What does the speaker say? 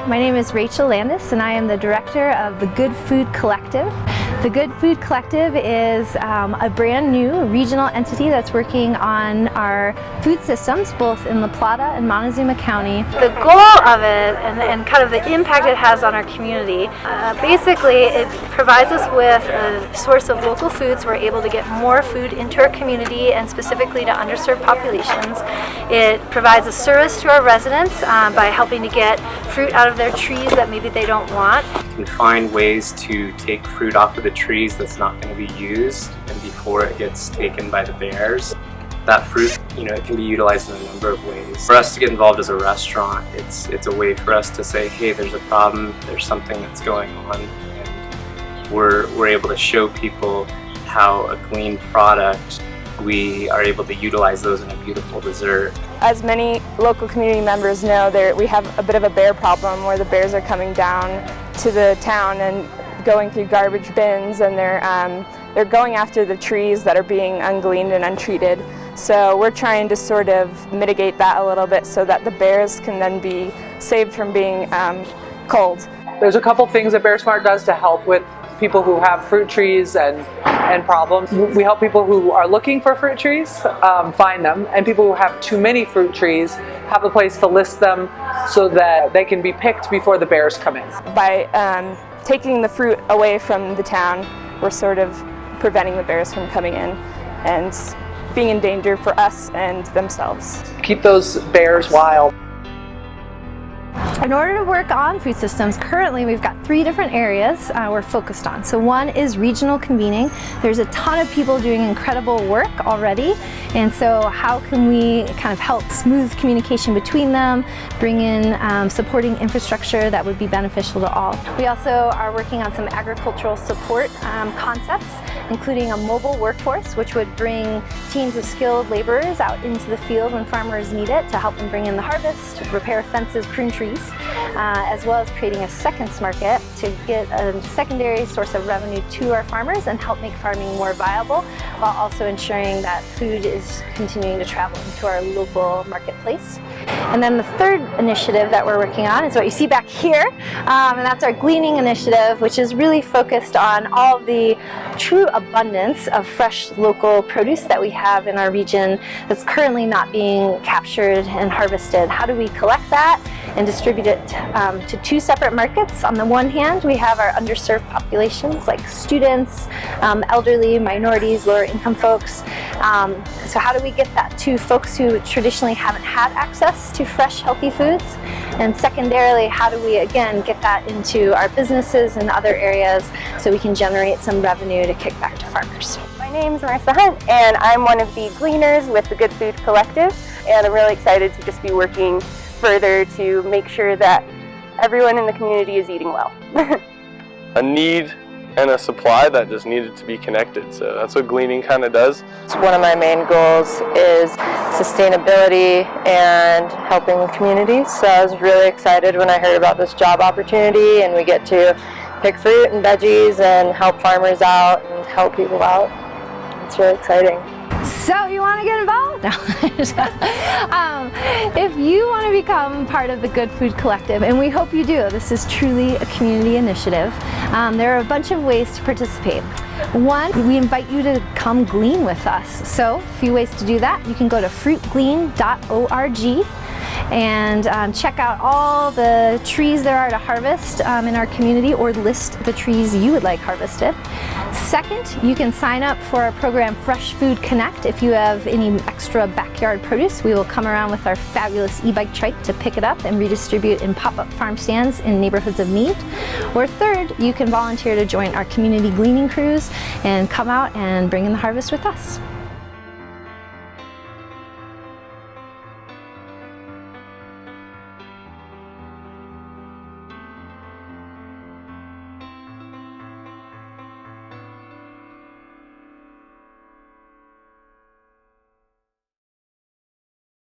My name is Rachel Landis and I am the director of the Good Food Collective. The Good Food Collective is a brand new regional entity that's working on our food systems both in La Plata and Montezuma County. The goal of it and kind of the impact it has on our community, basically it provides us with a source of local foods. We're able to get more food into our community and specifically to underserved populations. It provides a service to our residents by helping to get fruit out of their trees that maybe they don't want. And find ways to take fruit off of the trees that's not going to be used, and before it gets taken by the bears. That fruit, it can be utilized in a number of ways. For us to get involved as a restaurant, it's a way for us to say, hey, there's a problem, there's something that's going on, and we're able to show people how a clean product, we are able to utilize those in a beautiful dessert. As many local community members know, we have a bit of a bear problem where the bears are coming down to the town and going through garbage bins, and they're going after the trees that are being ungleaned and untreated. So we're trying to sort of mitigate that a little bit so that the bears can then be saved from being culled. There's a couple things that Bear Smart does to help with people who have fruit trees and problems. We help people who are looking for fruit trees find them, and people who have too many fruit trees have a place to list them so that they can be picked before the bears come in. By taking the fruit away from the town, we're sort of preventing the bears from coming in and being in danger for us and themselves. Keep those bears wild. In order to work on food systems, currently we've got 3 different areas we're focused on. So one is regional convening. There's a ton of people doing incredible work already, and so how can we kind of help smooth communication between them, bring in supporting infrastructure that would be beneficial to all. We also are working on some agricultural support concepts, including a mobile workforce, which would bring teams of skilled laborers out into the field when farmers need it to help them bring in the harvest, repair fences, prune trees, as well as creating a seconds market to get a secondary source of revenue to our farmers and help make farming more viable, while also ensuring that food is continuing to travel into our local marketplace. And then the third initiative that we're working on is what you see back here, and that's our Gleaning Initiative, which is really focused on all of the true abundance of fresh local produce that we have in our region that's currently not being captured and harvested. How do we collect that and distribute it to 2 separate markets? On the one hand, we have our underserved populations like students, elderly, minorities, lower income folks. So how do we get that to folks who traditionally haven't had access to fresh, healthy foods? And secondarily, how do we again get that into our businesses and other areas so we can generate some revenue to kick back to farmers? My name's Marissa Hunt, and I'm one of the gleaners with the Good Food Collective, and I'm really excited to just be working further to make sure that everyone in the community is eating well. A need and a supply that just needed to be connected, so that's what gleaning kind of does. One of my main goals is sustainability and helping the community, so I was really excited when I heard about this job opportunity, and we get to pick fruit and veggies and help farmers out and help people out. It's really exciting. So you want to get involved? No. If you want to become part of the Good Food Collective, and we hope you do, this is truly a community initiative, there are a bunch of ways to participate. One, we invite you to come glean with us. So a few ways to do that. You can go to fruitglean.org and check out all the trees there are to harvest in our community, or list the trees you would like harvested. Second, you can sign up for our program Fresh Food Connect. If you have any extra backyard produce, we will come around with our fabulous e-bike trike to pick it up and redistribute in pop-up farm stands in neighborhoods of need. Or third, you can volunteer to join our community gleaning crews and come out and bring in the harvest with us.